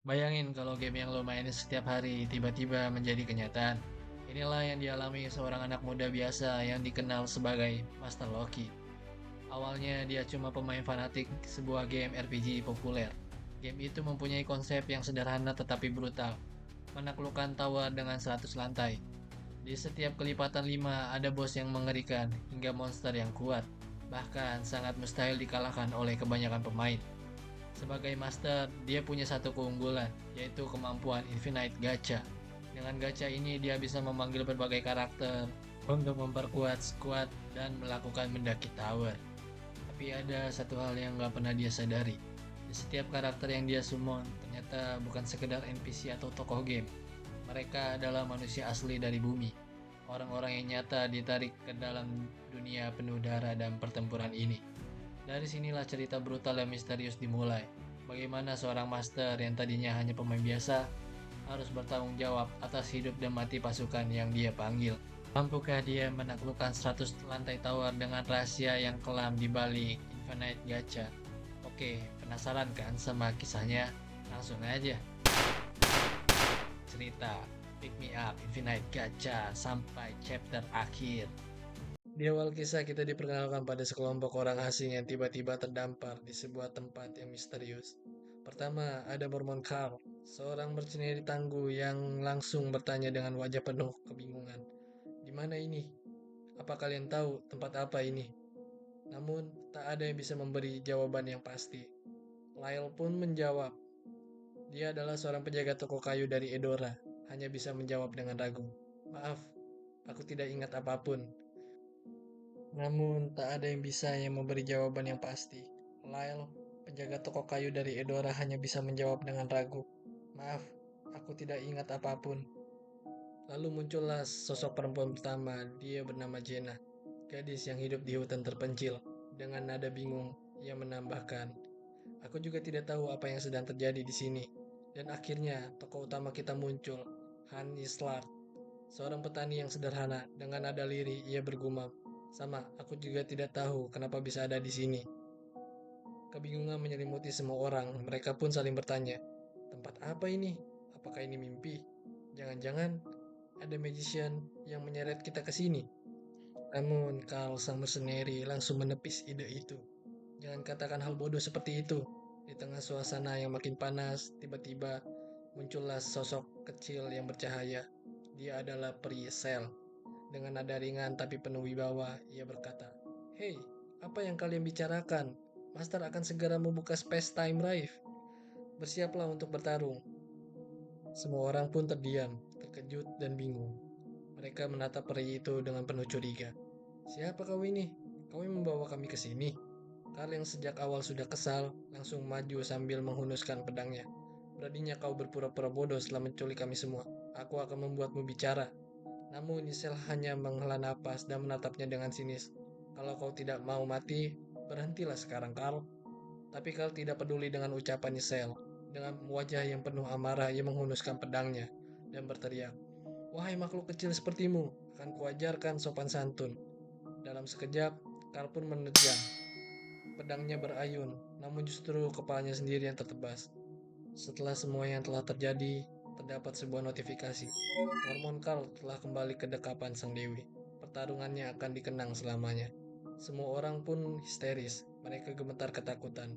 Bayangin kalau game yang lo mainin setiap hari tiba-tiba menjadi kenyataan. Inilah yang dialami seorang anak muda biasa yang dikenal sebagai Master Loki. Awalnya dia cuma pemain fanatik sebuah game RPG populer. Game itu mempunyai konsep yang sederhana tetapi brutal. Menaklukkan tower dengan 100 lantai. Di setiap kelipatan 5 ada bos yang mengerikan hingga monster yang kuat. Bahkan sangat mustahil dikalahkan oleh kebanyakan pemain. Sebagai master, dia punya satu keunggulan, yaitu kemampuan Infinite Gacha. Dengan gacha ini, dia bisa memanggil berbagai karakter untuk memperkuat squad dan melakukan mendaki tower. Tapi ada satu hal yang nggak pernah dia sadari. Di setiap karakter yang dia summon, ternyata bukan sekedar NPC atau tokoh game. Mereka adalah manusia asli dari bumi. Orang-orang yang nyata ditarik ke dalam dunia penuh darah dan pertempuran ini. Dari sinilah cerita brutal dan misterius dimulai. Bagaimana seorang master yang tadinya hanya pemain biasa harus bertanggung jawab atas hidup dan mati pasukan yang dia panggil. Mampukah dia menaklukkan 100 lantai tower dengan rahasia yang kelam di balik Infinite Gacha? Oke, penasaran kan sama kisahnya? Langsung aja. Cerita Pick Me Up Infinite Gacha sampai chapter akhir. Di awal kisah kita diperkenalkan pada sekelompok orang asing yang tiba-tiba terdampar di sebuah tempat yang misterius. Pertama, ada Mormon Carl, seorang mercenari tangguh yang langsung bertanya dengan wajah penuh kebingungan. Di mana ini? Apa kalian tahu tempat apa ini? Namun, tak ada yang bisa memberi jawaban yang pasti. Lyle pun menjawab, dia adalah seorang penjaga toko kayu dari Edora, hanya bisa menjawab dengan ragu. Maaf, aku tidak ingat apapun. Namun, tak ada yang bisa yang memberi jawaban yang pasti. Lyle, penjaga toko kayu dari Edora hanya bisa menjawab dengan ragu. Maaf, aku tidak ingat apapun. Lalu muncullah sosok perempuan pertama, dia bernama Jenna, gadis yang hidup di hutan terpencil. Dengan nada bingung, ia menambahkan, aku juga tidak tahu apa yang sedang terjadi di sini. Dan akhirnya, tokoh utama kita muncul, Honey Slark, seorang petani yang sederhana. Dengan nada lirih, ia bergumam, sama, aku juga tidak tahu kenapa bisa ada di sini. Kebingungan menyelimuti semua orang, mereka pun saling bertanya, tempat apa ini? Apakah ini mimpi? Jangan-jangan ada magician yang menyeret kita ke sini. Namun, Carl sang mercenary langsung menepis ide itu. Jangan katakan hal bodoh seperti itu. Di tengah suasana yang makin panas, tiba-tiba muncullah sosok kecil yang bercahaya. Dia adalah peri Sel. Dengan nada ringan tapi penuh wibawa, ia berkata, "Hei, apa yang kalian bicarakan? Master akan segera membuka Space Time Rift. Bersiaplah untuk bertarung." Semua orang pun terdiam, terkejut dan bingung. Mereka menatap peri itu dengan penuh curiga. "Siapa kau ini? Kau yang membawa kami ke sini?" Karl yang sejak awal sudah kesal, langsung maju sambil menghunuskan pedangnya. "Beraninya kau berpura-pura bodoh setelah menculik kami semua. Aku akan membuatmu bicara." Namun Nisel hanya menghela napas dan menatapnya dengan sinis. "Kalau kau tidak mau mati, berhentilah sekarang, Carl." Tapi Carl tidak peduli dengan ucapan Nisel. Dengan wajah yang penuh amarah, ia menghunuskan pedangnya dan berteriak, "Wahai makhluk kecil sepertimu, akan kuajarkan sopan santun." Dalam sekejap, Carl pun menerjang. Pedangnya berayun, namun justru kepalanya sendiri yang tertebas. Setelah semua yang telah terjadi, terdapat sebuah notifikasi. Hormon Carl telah kembali ke dekapan sang dewi. Pertarungannya akan dikenang selamanya. Semua orang pun histeris. Mereka gemetar ketakutan.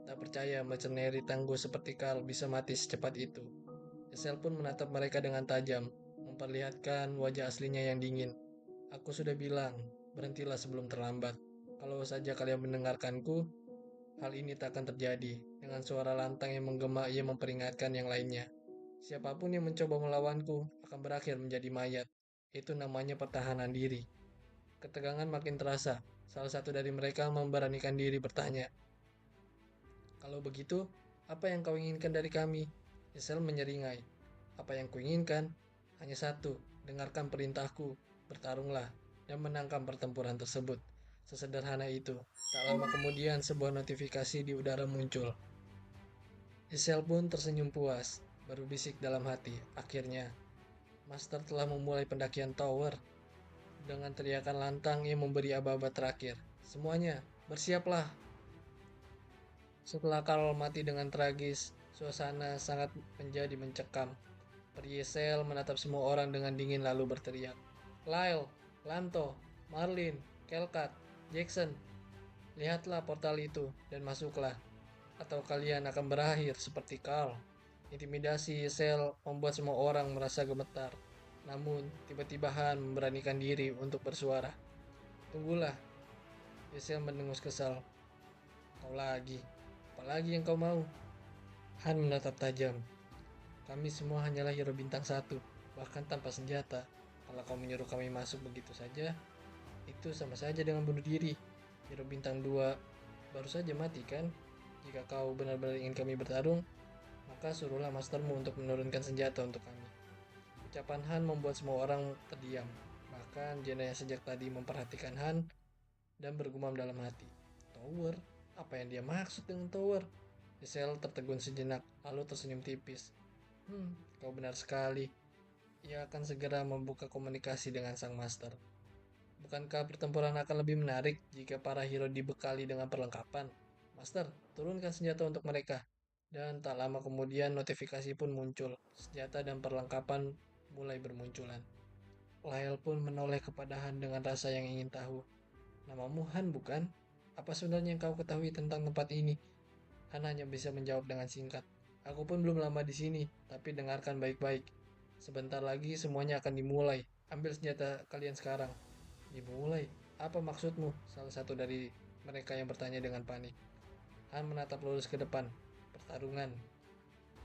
Tak percaya mercenary tangguh seperti Carl bisa mati secepat itu. Esel pun menatap mereka dengan tajam, memperlihatkan wajah aslinya yang dingin. "Aku sudah bilang, berhentilah sebelum terlambat. Kalau saja kalian mendengarkanku, hal ini tak akan terjadi." Dengan suara lantang yang menggema, ia memperingatkan yang lainnya. "Siapapun yang mencoba melawanku akan berakhir menjadi mayat. Itu namanya pertahanan diri." Ketegangan makin terasa. Salah satu dari mereka memberanikan diri bertanya, "Kalau begitu, apa yang kau inginkan dari kami?" Isel menyeringai. "Apa yang kuinginkan? Hanya satu, dengarkan perintahku, bertarunglah, dan menangkan pertempuran tersebut." Sesederhana itu. Tak lama kemudian sebuah notifikasi di udara muncul. Isel pun tersenyum puas, baru bisik dalam hati. Akhirnya, Master telah memulai pendakian tower. Dengan teriakan lantang ia memberi aba-aba terakhir. "Semuanya, bersiaplah." Setelah Carl mati dengan tragis, Suasana sangat menjadi mencekam. Periesel menatap semua orang dengan dingin lalu berteriak. Lyle, Lanto, Marlin, Kelkat, Jackson, lihatlah portal itu dan masuklah. Atau kalian akan berakhir seperti Carl. Intimidasi Sel membuat semua orang merasa gemetar. Namun, tiba-tiba Han memberanikan diri untuk bersuara. Tunggulah, Sel mendengus kesal. Kau lagi. Apalagi yang kau mau? Han menatap tajam. Kami semua hanyalah hero bintang 1, bahkan tanpa senjata. Kalau kau menyuruh kami masuk begitu saja, itu sama saja dengan bunuh diri. Hero bintang 2 baru saja mati kan? Jika kau benar-benar ingin kami bertarung, maka suruhlah mastermu untuk menurunkan senjata untuk kami. Ucapan Han membuat semua orang terdiam. Bahkan Jenna yang sejak tadi memperhatikan Han dan bergumam dalam hati. Tower? Apa yang dia maksud dengan tower? Giselle tertegun sejenak, lalu tersenyum tipis. Kau benar sekali. Ia akan segera membuka komunikasi dengan sang master. Bukankah pertempuran akan lebih menarik jika para hero dibekali dengan perlengkapan? Master, turunkan senjata untuk mereka. Dan tak lama kemudian notifikasi pun muncul. Senjata dan perlengkapan mulai bermunculan. Lyle pun menoleh kepada Han dengan rasa yang ingin tahu. Namamu Han bukan? Apa sebenarnya yang kau ketahui tentang tempat ini? Han hanya bisa menjawab dengan singkat. Aku pun belum lama di sini, tapi dengarkan baik-baik. Sebentar lagi semuanya akan dimulai. Ambil senjata kalian sekarang. Dimulai? Apa maksudmu? Salah satu dari mereka yang bertanya dengan panik. Han menatap lurus ke depan. Pertarungan.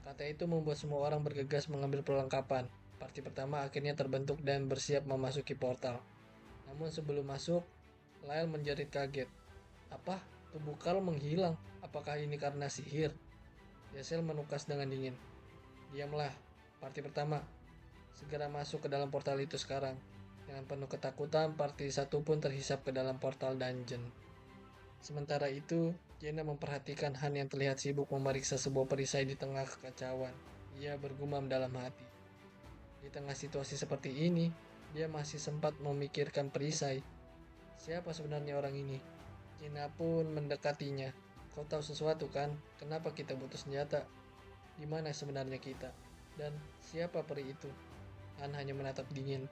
Kata itu membuat semua orang bergegas mengambil perlengkapan. Parti pertama akhirnya terbentuk dan bersiap memasuki portal. Namun sebelum masuk, Lyle menjerit kaget. Apa? Tubuh Carl menghilang. Apakah ini karena sihir? Yasel menukas dengan dingin. Diamlah, parti pertama. Segera masuk ke dalam portal itu sekarang. Dengan penuh ketakutan, parti satu pun terhisap ke dalam portal dungeon. Sementara itu, Jenna memperhatikan Han yang terlihat sibuk memeriksa sebuah perisai di tengah kekacauan. Ia bergumam dalam hati. Di tengah situasi seperti ini, dia masih sempat memikirkan perisai. Siapa sebenarnya orang ini? Jenna pun mendekatinya. Kau tahu sesuatu kan? Kenapa kita butuh senjata? Di mana sebenarnya kita? Dan siapa peri itu? Han hanya menatap dingin.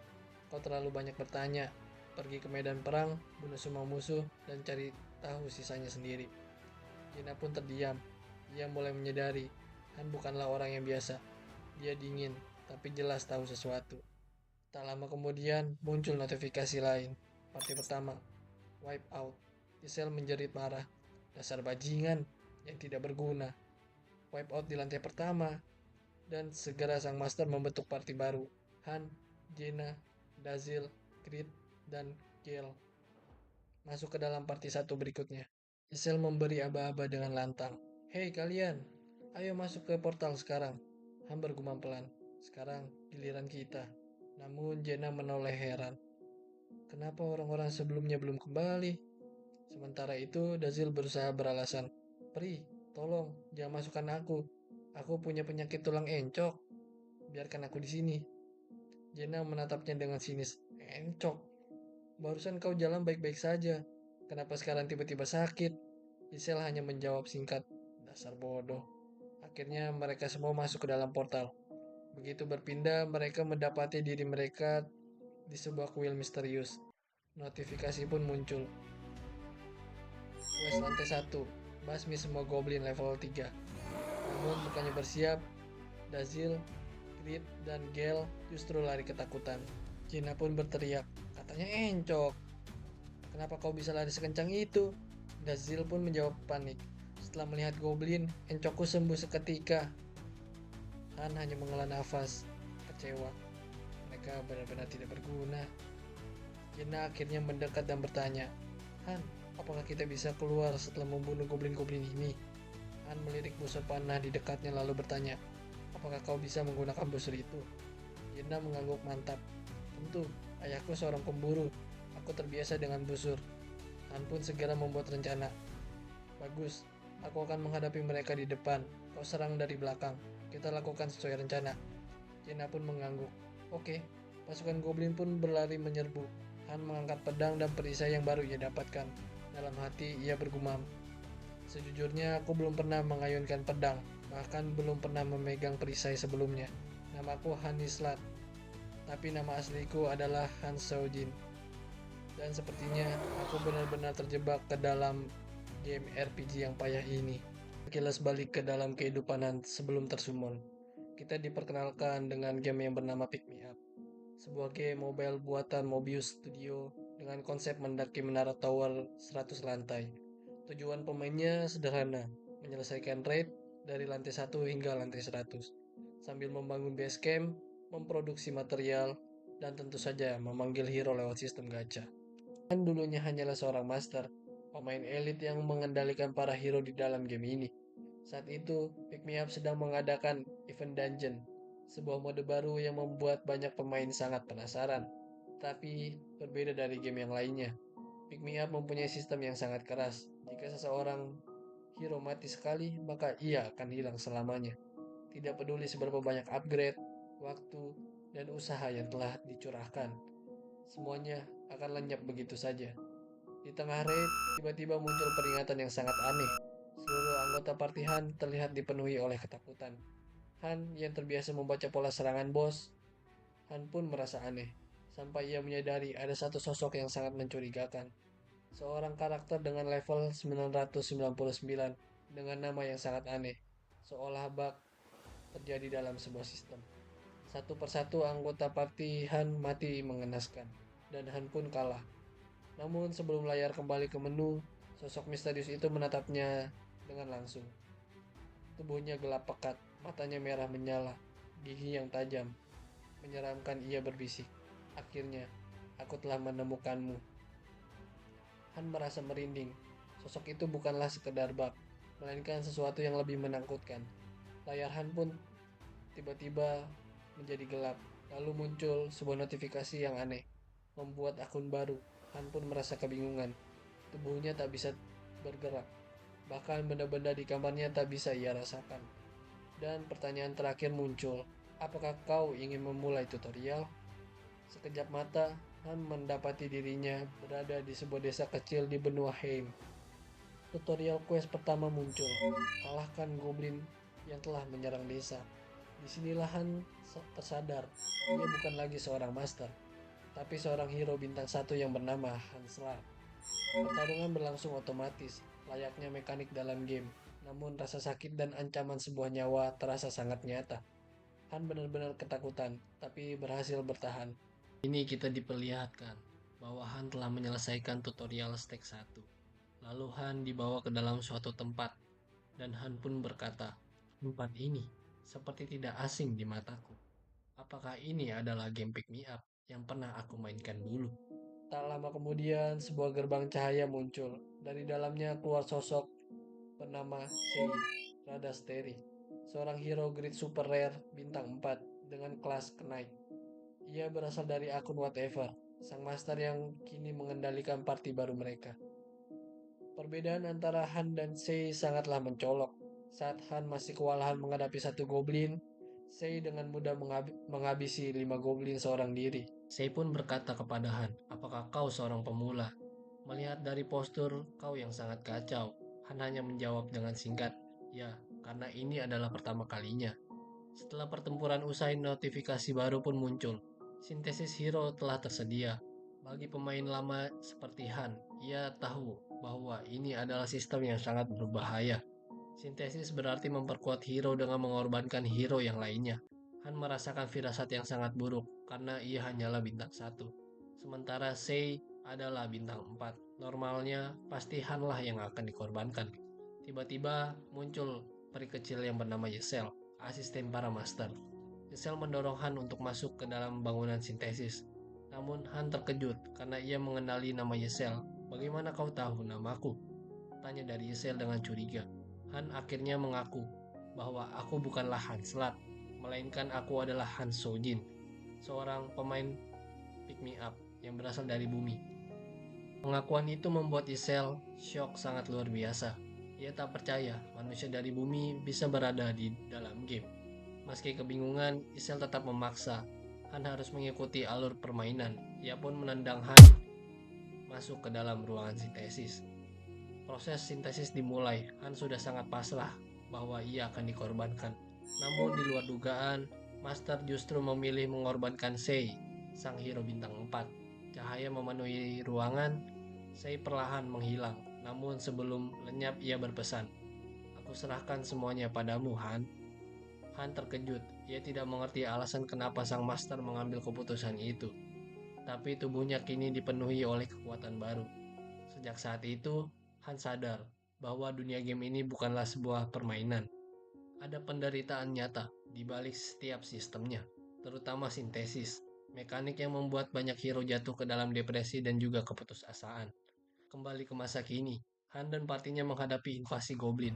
Kau terlalu banyak bertanya. Pergi ke medan perang, bunuh semua musuh, dan cari tahu sisanya sendiri. Jenna pun terdiam. Dia mulai menyadari, Han bukanlah orang yang biasa. Dia dingin, tapi jelas tahu sesuatu. Tak lama kemudian, muncul notifikasi lain. Parti pertama, wipe out. Giselle menjerit marah. Dasar bajingan yang tidak berguna. Wipe out di lantai pertama. Dan segera sang master membentuk parti baru. Han, Jenna, Dazil, Creed, dan Gale masuk ke dalam parti satu berikutnya. Giselle memberi aba-aba dengan lantang. Hei kalian, ayo masuk ke portal sekarang. Han bergumam pelan. Sekarang giliran kita. Namun Jenna menoleh heran. Kenapa orang-orang sebelumnya belum kembali? Sementara itu, Dazil berusaha beralasan. Pri, tolong, jangan masukkan aku. Aku punya penyakit tulang encok. Biarkan aku di sini. Jenna menatapnya dengan sinis. Encok? Barusan kau jalan baik-baik saja. Kenapa sekarang tiba-tiba sakit? Giselle hanya menjawab singkat. Dasar bodoh. Akhirnya mereka semua masuk ke dalam portal. Begitu berpindah, mereka mendapati diri mereka di sebuah kuil misterius. Notifikasi pun muncul. Quest lantai 1, basmi semua goblin level 3. Namun bukannya bersiap, Dazil, Creed, dan Gale justru lari ketakutan. Gina pun berteriak, katanya encok. Kenapa kau bisa lari sekencang itu? Dazil pun menjawab panik. Setelah melihat goblin, encokku sembuh seketika. Han hanya menghela nafas, kecewa. Mereka benar-benar tidak berguna. Gina akhirnya mendekat dan bertanya, Han, apakah kita bisa keluar setelah membunuh goblin-goblin ini? Han melirik busur panah di dekatnya lalu bertanya, apakah kau bisa menggunakan busur itu? Gina mengangguk mantap. Tentu, ayahku seorang pemburu. Aku terbiasa dengan busur. Han pun segera membuat rencana. Bagus, aku akan menghadapi mereka di depan. Kau serang dari belakang. Kita lakukan sesuai rencana. Gina pun mengangguk. Oke, pasukan goblin pun berlari menyerbu. Han mengangkat pedang dan perisai yang baru ia dapatkan. Dalam hati ia bergumam. Sejujurnya aku belum pernah mengayunkan pedang. bahkan belum pernah memegang perisai sebelumnya. Namaku Han Islat, tapi nama asliku adalah Han Sojin. Dan sepertinya aku benar-benar terjebak ke dalam game RPG yang payah ini. Kilas balik ke dalam kehidupan Han sebelum tersumon. Kita diperkenalkan dengan game yang bernama Pick Me Up, sebuah game mobile buatan Mobius Studio dengan konsep mendaki menara tower 100 lantai. Tujuan pemainnya sederhana, menyelesaikan raid dari lantai 1 hingga lantai 100, sambil membangun base camp, memproduksi material, dan tentu saja memanggil hero lewat sistem gacha. Kan dulunya hanyalah seorang master, pemain elit yang mengendalikan para hero di dalam game ini. Saat itu, Pick Me Up sedang mengadakan event dungeon, sebuah mode baru yang membuat banyak pemain sangat penasaran. Tapi, berbeda dari game yang lainnya, Pick Me Up mempunyai sistem yang sangat keras. Jika seseorang hero mati sekali, maka ia akan hilang selamanya. Tidak peduli seberapa banyak upgrade, waktu, dan usaha yang telah dicurahkan. Semuanya akan lenyap begitu saja. Di tengah raid, tiba-tiba muncul peringatan yang sangat aneh. Seluruh anggota party Han terlihat dipenuhi oleh ketakutan. Han yang terbiasa membaca pola serangan bos, Han pun merasa aneh. Sampai ia menyadari ada satu sosok yang sangat mencurigakan. Seorang karakter dengan level 999 dengan nama yang sangat aneh. Seolah bug terjadi dalam sebuah sistem. Satu persatu anggota party Han mati mengenaskan, dan Han pun kalah. Namun sebelum layar kembali ke menu, sosok misterius itu menatapnya dengan langsung. Tubuhnya gelap pekat, matanya merah menyala, gigi yang tajam. Menyeramkan, ia berbisik. Akhirnya, aku telah menemukanmu. Han merasa merinding. Sosok itu bukanlah sekedar bug, melainkan sesuatu yang lebih menakutkan. Layar Han pun tiba-tiba menjadi gelap. Lalu muncul sebuah notifikasi yang aneh, membuat akun baru. Han pun merasa kebingungan. Tubuhnya tak bisa bergerak. Bahkan benda-benda di kamarnya tak bisa ia rasakan. Dan pertanyaan terakhir muncul, apakah kau ingin memulai tutorial? Sekejap mata, Han mendapati dirinya berada di sebuah desa kecil di benua Heim. Tutorial quest pertama muncul, kalahkan goblin yang telah menyerang desa. Disinilah Han tersadar, ia bukan lagi seorang master, tapi seorang hero bintang 1 yang bernama Han Slar. Pertarungan berlangsung otomatis, layaknya mekanik dalam game. Namun rasa sakit dan ancaman sebuah nyawa terasa sangat nyata. Han benar-benar ketakutan, tapi berhasil bertahan. Ini kita diperlihatkan bahwa Han telah menyelesaikan tutorial stage 1. Lalu Han dibawa ke dalam suatu tempat, dan Han pun berkata, tempat ini seperti tidak asing di mataku. Apakah ini adalah game Pick Me Up yang pernah aku mainkan dulu? Tak lama kemudian, sebuah gerbang cahaya muncul. Dari dalamnya keluar sosok bernama Sei Radasteri, seorang hero grid super rare bintang 4 dengan kelas Knight. Ia berasal dari akun Whatever, sang master yang kini mengendalikan party baru mereka. Perbedaan antara Han dan Sei sangatlah mencolok. Saat Han masih kewalahan menghadapi satu goblin, Sei dengan mudah menghabisi 5 goblin seorang diri. Sei pun berkata kepada Han, apakah kau seorang pemula? Melihat dari postur kau yang sangat kacau, Han hanya menjawab dengan singkat, ya, karena ini adalah pertama kalinya. Setelah pertempuran usai, notifikasi baru pun muncul. Sintesis hero telah tersedia. Bagi pemain lama seperti Han, ia tahu bahwa ini adalah sistem yang sangat berbahaya. Sintesis berarti memperkuat hero dengan mengorbankan hero yang lainnya. Han merasakan firasat yang sangat buruk karena ia hanyalah bintang 1. Sementara Sei adalah bintang 4. Normalnya pasti Han lah yang akan dikorbankan. Tiba-tiba muncul peri kecil yang bernama Yesel, asisten para master. Yesel mendorong Han untuk masuk ke dalam bangunan sintesis. Namun Han terkejut karena ia mengenali nama Yesel. Bagaimana kau tahu namaku? Tanya dari Yesel dengan curiga. Han akhirnya mengaku bahwa aku bukanlah Han Slat, melainkan aku adalah Han Sojin, seorang pemain Pick Me Up yang berasal dari bumi. Pengakuan itu membuat Yesel syok sangat luar biasa. Ia tak percaya manusia dari bumi bisa berada di dalam game. Meski kebingungan, Isel tetap memaksa. Han harus mengikuti alur permainan. Ia pun menendang Han masuk ke dalam ruangan sintesis. Proses sintesis dimulai. Han sudah sangat pasrah bahwa ia akan dikorbankan. Namun di luar dugaan, Master justru memilih mengorbankan Sei, sang hero bintang 4. Cahaya memenuhi ruangan, Sei perlahan menghilang. Namun sebelum lenyap ia berpesan, "Aku serahkan semuanya padamu, Han." Han terkejut. Ia tidak mengerti alasan kenapa sang master mengambil keputusan itu. Tapi tubuhnya kini dipenuhi oleh kekuatan baru. Sejak saat itu, Han sadar bahwa dunia game ini bukanlah sebuah permainan. Ada penderitaan nyata di balik setiap sistemnya, terutama sintesis, mekanik yang membuat banyak hero jatuh ke dalam depresi dan juga keputusasaan. Kembali ke masa kini, Han dan partinya menghadapi invasi goblin.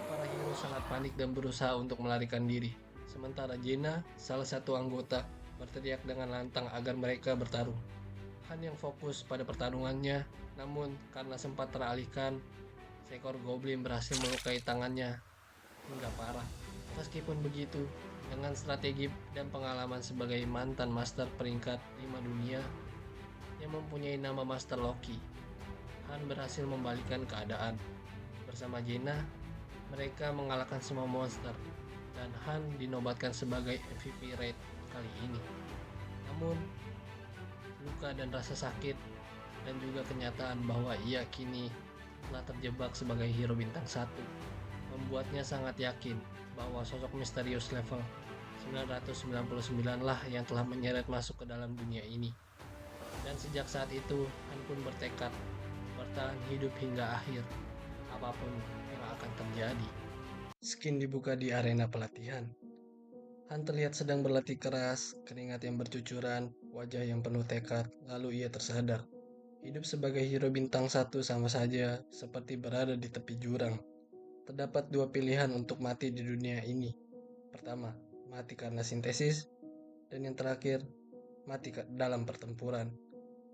Para hero sangat panik dan berusaha untuk melarikan diri. Sementara Jaina, salah satu anggota, berteriak dengan lantang agar mereka bertarung. Han yang fokus pada pertarungannya, namun karena sempat teralihkan, seekor goblin berhasil melukai tangannya hingga parah. Meskipun begitu, dengan strategi dan pengalaman sebagai mantan master peringkat 5 dunia yang mempunyai nama Master Loki, Han berhasil membalikkan keadaan. Bersama Jaina, mereka mengalahkan semua monster, dan Han dinobatkan sebagai MVP raid kali ini. Namun, luka dan rasa sakit, dan juga kenyataan bahwa ia kini telah terjebak sebagai hero bintang 1, membuatnya sangat yakin bahwa sosok misterius level 999 lah yang telah menyeret masuk ke dalam dunia ini. Dan sejak saat itu, Han pun bertekad bertahan hidup hingga akhir, apapun yang akan terjadi. Skin dibuka di arena pelatihan. Han terlihat sedang berlatih keras, keringat yang bercucuran, wajah yang penuh tekad, lalu ia tersadar. Hidup sebagai hero bintang 1 sama saja seperti berada di tepi jurang. Terdapat dua pilihan untuk mati di dunia ini. Pertama, mati karena sintesis, dan yang terakhir, mati dalam pertempuran.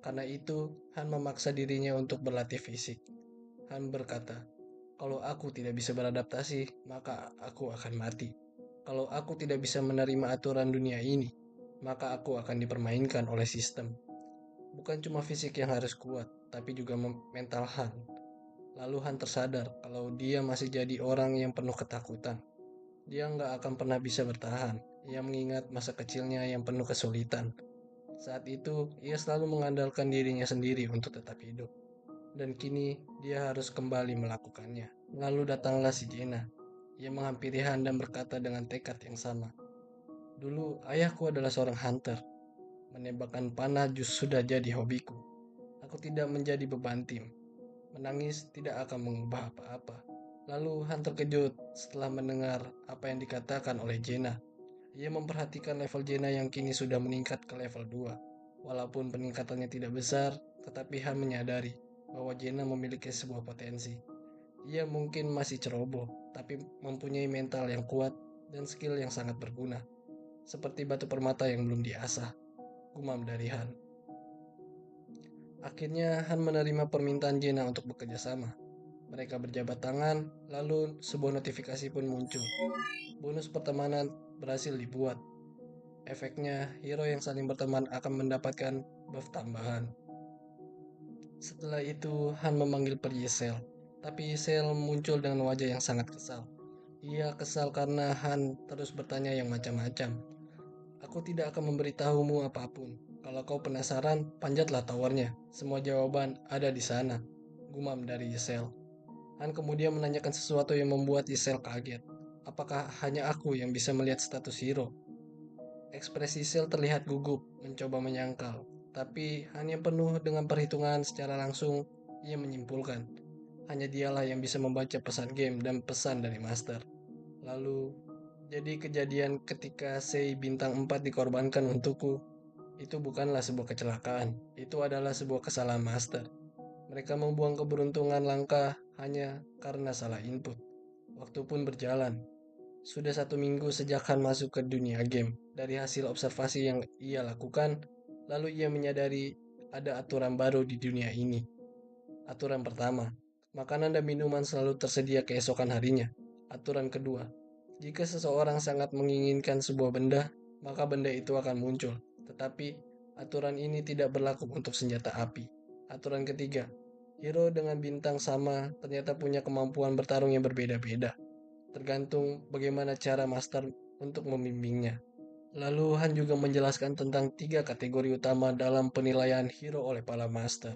Karena itu, Han memaksa dirinya untuk berlatih fisik. Han berkata, "Kalau aku tidak bisa beradaptasi, maka aku akan mati. Kalau aku tidak bisa menerima aturan dunia ini, maka aku akan dipermainkan oleh sistem." Bukan cuma fisik yang harus kuat, tapi juga mental Han. Lalu Han tersadar kalau dia masih jadi orang yang penuh ketakutan. Dia nggak akan pernah bisa bertahan. Ia mengingat masa kecilnya yang penuh kesulitan. Saat itu, ia selalu mengandalkan dirinya sendiri untuk tetap hidup. Dan kini, dia harus kembali melakukannya. Lalu datanglah si Jenna. Ia menghampiri Han dan berkata dengan tekad yang sama. "Dulu, ayahku adalah seorang hunter. Menembakkan panah sudah jadi hobiku. Aku tidak menjadi beban tim. Menangis tidak akan mengubah apa-apa." Lalu Han terkejut setelah mendengar apa yang dikatakan oleh Jenna. Ia memperhatikan level Jenna yang kini sudah meningkat ke level 2. Walaupun peningkatannya tidak besar, tetapi Han menyadari bahwa Jenna memiliki sebuah potensi. Ia mungkin masih ceroboh, tapi mempunyai mental yang kuat dan skill yang sangat berguna. Seperti batu permata yang belum diasah, gumam dari Han. Akhirnya Han menerima permintaan Jenna untuk bekerja sama. Mereka berjabat tangan, lalu sebuah notifikasi pun muncul. Bonus pertemanan berhasil dibuat. Efeknya, hero yang saling berteman akan mendapatkan buff tambahan. Setelah itu, Han memanggil peri Ysel. Tapi Ysel muncul dengan wajah yang sangat kesal. Ia kesal karena Han terus bertanya yang macam-macam. "Aku tidak akan memberitahumu apapun. Kalau kau penasaran, panjatlah towernya. Semua jawaban ada di sana," gumam dari Ysel. Han kemudian menanyakan sesuatu yang membuat Ysel kaget. Apakah hanya aku yang bisa melihat status hero? Ekspresi Ysel terlihat gugup, mencoba menyangkal. Tapi hanya penuh dengan perhitungan secara langsung, ia menyimpulkan. Hanya dialah yang bisa membaca pesan game dan pesan dari Master. Lalu, jadi kejadian ketika Sei bintang 4 dikorbankan untukku, itu bukanlah sebuah kecelakaan. Itu adalah sebuah kesalahan Master. Mereka membuang keberuntungan langka hanya karena salah input. Waktu pun berjalan. Sudah 1 minggu sejak Han masuk ke dunia game. Dari hasil observasi yang ia lakukan, lalu ia menyadari ada aturan baru di dunia ini. Aturan pertama, makanan dan minuman selalu tersedia keesokan harinya. Aturan kedua, jika seseorang sangat menginginkan sebuah benda, maka benda itu akan muncul. Tetapi, aturan ini tidak berlaku untuk senjata api. Aturan ketiga, hero dengan bintang sama ternyata punya kemampuan bertarung yang berbeda-beda. tergantung bagaimana cara master untuk membimbingnya. Lalu Han juga menjelaskan tentang 3 kategori utama dalam penilaian hero oleh para master.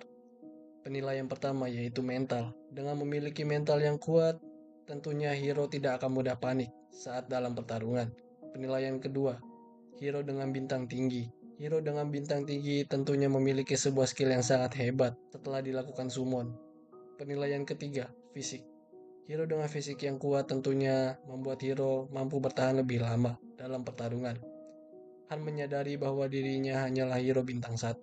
Penilaian pertama yaitu mental. Dengan memiliki mental yang kuat, tentunya hero tidak akan mudah panik saat dalam pertarungan. Penilaian kedua, hero dengan bintang tinggi. Hero dengan bintang tinggi tentunya memiliki sebuah skill yang sangat hebat setelah dilakukan summon. Penilaian ketiga, fisik. Hero dengan fisik yang kuat tentunya membuat hero mampu bertahan lebih lama dalam pertarungan. Han menyadari bahwa dirinya hanyalah hero bintang 1.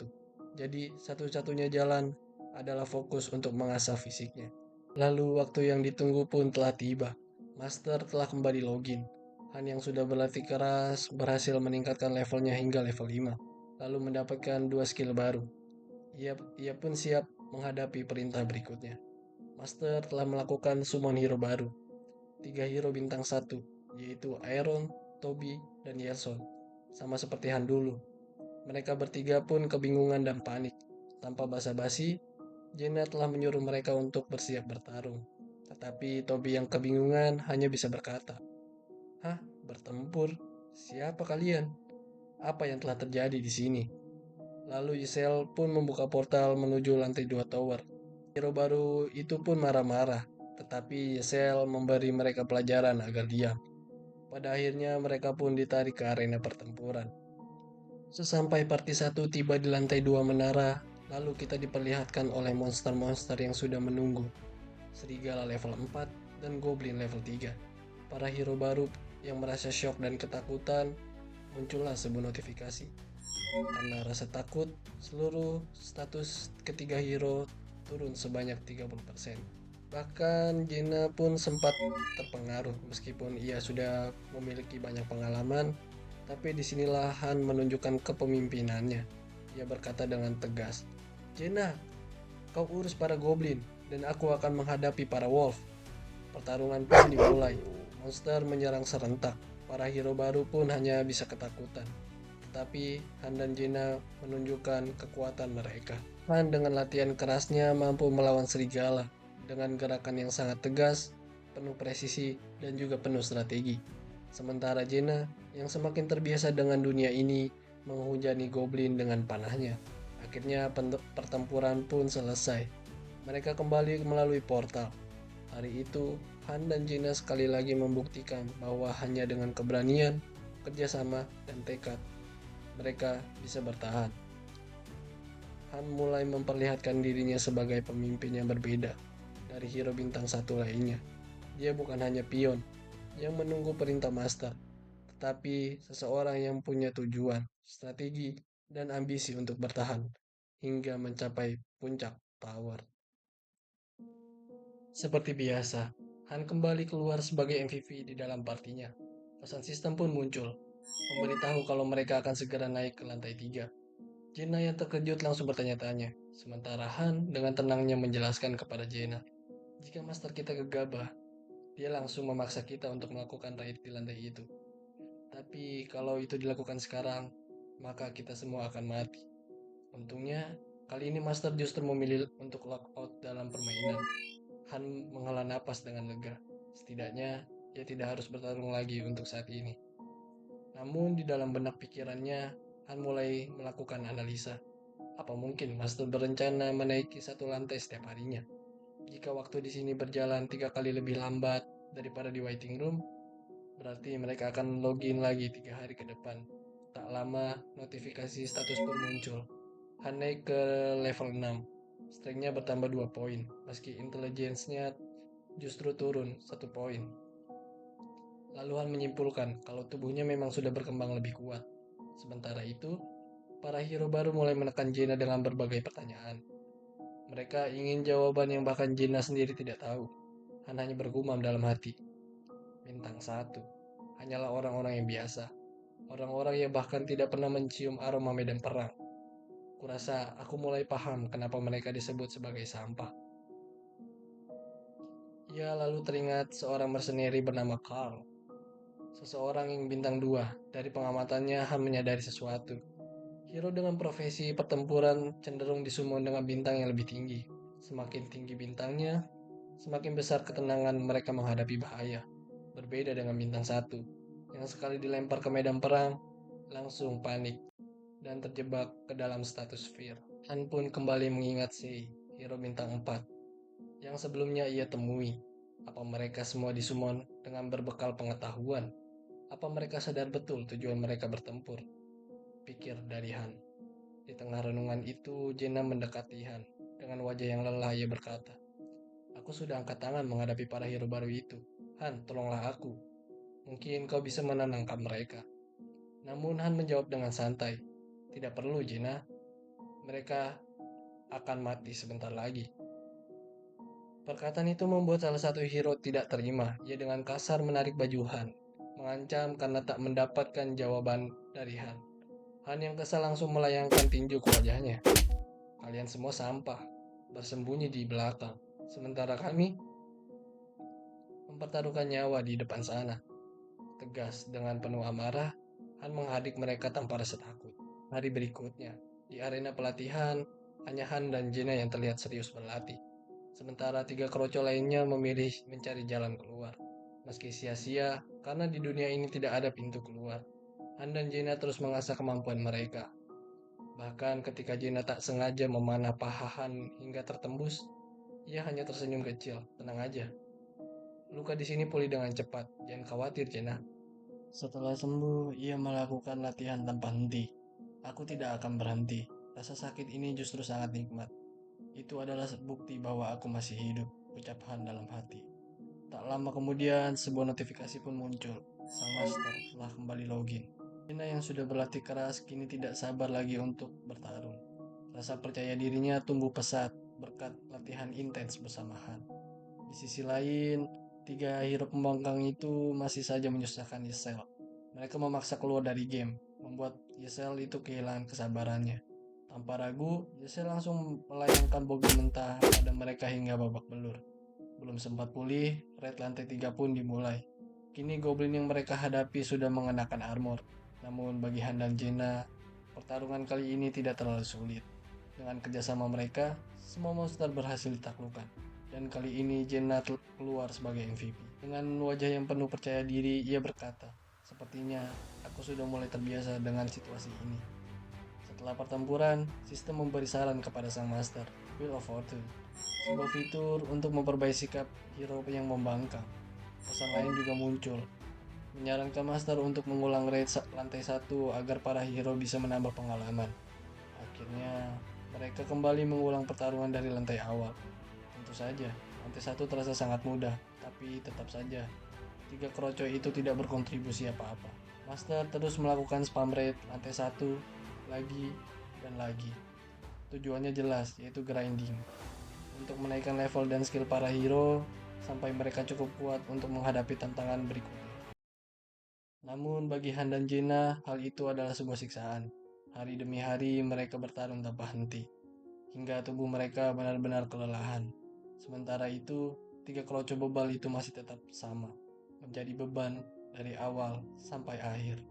Jadi, satu-satunya jalan adalah fokus untuk mengasah fisiknya. Lalu, waktu yang ditunggu pun telah tiba. Master telah kembali login. Han yang sudah berlatih keras berhasil meningkatkan levelnya hingga level 5, lalu mendapatkan 2 skill baru. Ia pun siap menghadapi perintah berikutnya. Master telah melakukan summon hero baru. 3 hero bintang 1, yaitu Iron, Toby, dan Yerson. Sama seperti Han dulu. Mereka bertiga pun kebingungan dan panik. Tanpa basa-basi, Jaina telah menyuruh mereka untuk bersiap bertarung. Tetapi Toby yang kebingungan hanya bisa berkata, "Hah? Bertempur? Siapa kalian? Apa yang telah terjadi di sini?" Lalu Giselle pun membuka portal menuju lantai 2 tower. Hero baru itu pun marah-marah, tetapi Giselle memberi mereka pelajaran agar diam. Pada akhirnya mereka pun ditarik ke arena pertempuran. Sesampai party 1 tiba di lantai 2 menara, lalu kita diperlihatkan oleh monster-monster yang sudah menunggu. Serigala level 4 dan Goblin level 3. Para hero baru yang merasa syok dan ketakutan, muncullah sebuah notifikasi. Karena rasa takut, seluruh status ketiga hero turun sebanyak 30%. Bahkan Jaina pun sempat terpengaruh meskipun ia sudah memiliki banyak pengalaman, tapi disinilah Han menunjukkan kepemimpinannya. Ia berkata dengan tegas, "Jaina, kau urus para goblin, dan aku akan menghadapi para wolf." Pertarungan pun dimulai. Monster menyerang serentak. Para hero baru pun hanya bisa ketakutan. Tetapi Han dan Jaina menunjukkan kekuatan mereka. Han dengan latihan kerasnya mampu melawan serigala dengan gerakan yang sangat tegas, penuh presisi, dan juga penuh strategi. Sementara Jaina yang semakin terbiasa dengan dunia ini menghujani goblin dengan panahnya. Akhirnya pertempuran pun selesai. Mereka kembali melalui portal. Hari itu, Han dan Jaina sekali lagi membuktikan bahwa hanya dengan keberanian, kerjasama, dan tekad mereka bisa bertahan. Han mulai memperlihatkan dirinya sebagai pemimpin yang berbeda dari hero bintang 1 lainnya. Dia bukan hanya pion yang menunggu perintah master, tetapi seseorang yang punya tujuan, strategi, dan ambisi untuk bertahan hingga mencapai puncak power. Seperti biasa, Han kembali keluar sebagai MVP di dalam partinya. Pesan sistem pun muncul, memberitahu kalau mereka akan segera naik ke lantai 3. Jaina yang terkejut langsung bertanya-tanya, sementara Han dengan tenangnya menjelaskan kepada Jaina, "Jika master kita gegabah, dia langsung memaksa kita untuk melakukan raid di lantai itu. Tapi kalau itu dilakukan sekarang, maka kita semua akan mati. Untungnya, kali ini master justru memilih untuk lockout dalam permainan." Han menghela napas dengan lega. Setidaknya, ia tidak harus bertarung lagi untuk saat ini. Namun di dalam benak pikirannya, Han mulai melakukan analisa. Apa mungkin Master berencana menaiki satu lantai setiap harinya? Jika waktu di sini berjalan 3 kali lebih lambat daripada di waiting room, berarti mereka akan login lagi 3 hari ke depan. Tak lama, notifikasi status pun muncul. Han naik ke level 6. Strength-nya bertambah 2 poin, meski intelligence-nya justru turun 1 poin. Lalu Han menyimpulkan kalau tubuhnya memang sudah berkembang lebih kuat. Sementara itu, para hero baru mulai menekan Jaina dengan berbagai pertanyaan. Mereka ingin jawaban yang bahkan Jaina sendiri tidak tahu. Han hanya bergumam dalam hati. Bintang 1 hanyalah orang-orang yang biasa. Orang-orang yang bahkan tidak pernah mencium aroma medan perang. Kurasa aku mulai paham kenapa mereka disebut sebagai sampah. Ia lalu teringat seorang mercenary bernama Carl. Seseorang yang bintang 2. Dari pengamatannya, Han menyadari sesuatu. Hero dengan profesi pertempuran cenderung disummon dengan bintang yang lebih tinggi. Semakin tinggi bintangnya, semakin besar ketenangan mereka menghadapi bahaya. Berbeda dengan bintang satu, yang sekali dilempar ke medan perang, langsung panik dan terjebak ke dalam status fear. Han pun kembali mengingat si hero bintang 4 yang sebelumnya ia temui. Apa mereka semua disummon dengan berbekal pengetahuan? Apa mereka sadar betul tujuan mereka bertempur? Pikir dari Han. Di tengah renungan itu, Jenna mendekati Han. Dengan wajah yang lelah ia berkata, "Aku sudah angkat tangan menghadapi para hero baru itu. Han, tolonglah aku. Mungkin kau bisa menenangkan mereka." Namun Han menjawab dengan santai, "Tidak perlu, Jenna. Mereka akan mati sebentar lagi." Perkataan itu membuat salah satu hero tidak terima. Ia dengan kasar menarik baju Han, mengancam karena tak mendapatkan jawaban dari Han. Han yang kesal langsung melayangkan tinju ke wajahnya. "Kalian semua sampah, bersembunyi di belakang. Sementara kami mempertaruhkan nyawa di depan sana." Tegas dengan penuh amarah, Han menghadik mereka tanpa rasa takut. Hari berikutnya, di arena pelatihan, hanya Han dan Jenna yang terlihat serius berlatih. Sementara tiga kroco lainnya memilih mencari jalan keluar. Meski sia-sia, karena di dunia ini tidak ada pintu keluar. Han dan Jenna terus mengasah kemampuan mereka. Bahkan ketika Jenna tak sengaja memanah paha Han hingga tertembus, ia hanya tersenyum kecil. "Tenang aja, luka di sini pulih dengan cepat. Jangan khawatir, Jenna." Setelah sembuh, ia melakukan latihan tanpa henti. "Aku tidak akan berhenti. Rasa sakit ini justru sangat nikmat. Itu adalah bukti bahwa aku masih hidup," ucap Han dalam hati. Tak lama kemudian, sebuah notifikasi pun muncul. Sang master telah kembali login. Gina yang sudah berlatih keras kini tidak sabar lagi untuk bertarung. Rasa percaya dirinya tumbuh pesat berkat latihan intens bersama Han. Di sisi lain, tiga hero pembangkang itu masih saja menyusahkan Yesel. Mereka memaksa keluar dari game, membuat Yesel itu kehilangan kesabarannya. Tanpa ragu, Yesel langsung melayangkan bogi mentah pada mereka hingga babak belur. Belum sempat pulih, raid lantai 3 pun dimulai. Kini goblin yang mereka hadapi sudah mengenakan armor. Namun bagi Han dan Jenna, pertarungan kali ini tidak terlalu sulit. Dengan kerjasama mereka, semua monster berhasil ditaklukkan. Dan kali ini Jenna keluar sebagai MVP. Dengan wajah yang penuh percaya diri, ia berkata, "Sepertinya aku sudah mulai terbiasa dengan situasi ini." Setelah pertempuran, sistem memberi saran kepada sang master, Wheel of Fortune, sebuah fitur untuk memperbaiki sikap hero yang membangkang. Pesan lain juga muncul, menyarankan master untuk mengulang raid lantai 1 agar para hero bisa menambah pengalaman. Akhirnya, mereka kembali mengulang pertarungan dari lantai awal. Tentu saja, lantai 1 terasa sangat mudah, tapi tetap saja, tiga kroco itu tidak berkontribusi apa-apa. Master terus melakukan spam raid lantai 1 lagi dan lagi. Tujuannya jelas, yaitu grinding. Untuk menaikkan level dan skill para hero sampai mereka cukup kuat untuk menghadapi tantangan berikutnya. Namun bagi Han dan Jenna, hal itu adalah sebuah siksaan. Hari demi hari mereka bertarung tanpa henti, hingga tubuh mereka benar-benar kelelahan. Sementara itu, tiga kroco bebal itu masih tetap sama, menjadi beban dari awal sampai akhir.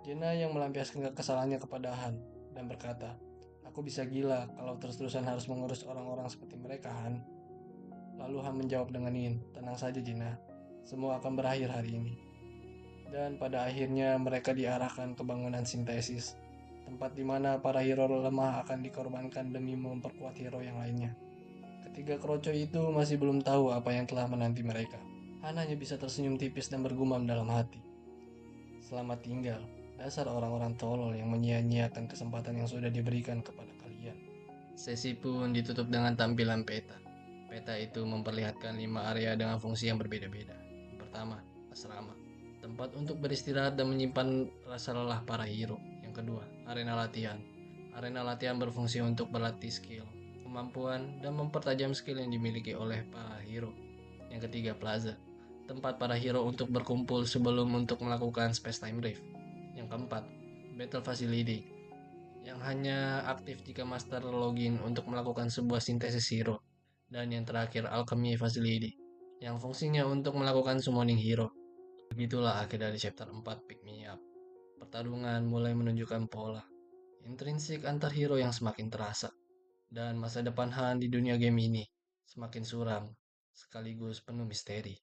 Jenna yang melampiaskan kekesalannya kepada Han dan berkata, "Aku bisa gila kalau terus-terusan harus mengurus orang-orang seperti mereka, Han." Lalu Han menjawab dengan dingin, "Tenang saja, Jenna. Semua akan berakhir hari ini." Dan pada akhirnya mereka diarahkan ke bangunan sintesis, tempat di mana para hero lemah akan dikorbankan demi memperkuat hero yang lainnya. Ketiga kroco itu masih belum tahu apa yang telah menanti mereka. Han hanya bisa tersenyum tipis dan bergumam dalam hati, "Selamat tinggal, dasar orang-orang tolol yang menyia-nyiakan kesempatan yang sudah diberikan kepada kalian." Sesi pun ditutup dengan tampilan peta. Peta itu memperlihatkan 5 area dengan fungsi yang berbeda-beda. Yang pertama, asrama, tempat untuk beristirahat dan menyimpan rasa lelah para hero. Yang kedua, arena latihan. Arena latihan berfungsi untuk berlatih skill, kemampuan, dan mempertajam skill yang dimiliki oleh para hero. Yang ketiga, plaza, tempat para hero untuk berkumpul sebelum untuk melakukan space time rift. Yang keempat, battle facility, yang hanya aktif jika master login untuk melakukan sebuah sintesis hero. Dan yang terakhir, alchemy facility, yang fungsinya untuk melakukan summoning hero. Begitulah akhir dari chapter 4 Pick Me Up. Pertarungan mulai menunjukkan pola intrinsik antar hero yang semakin terasa, dan masa depan Han di dunia game ini semakin suram sekaligus penuh misteri.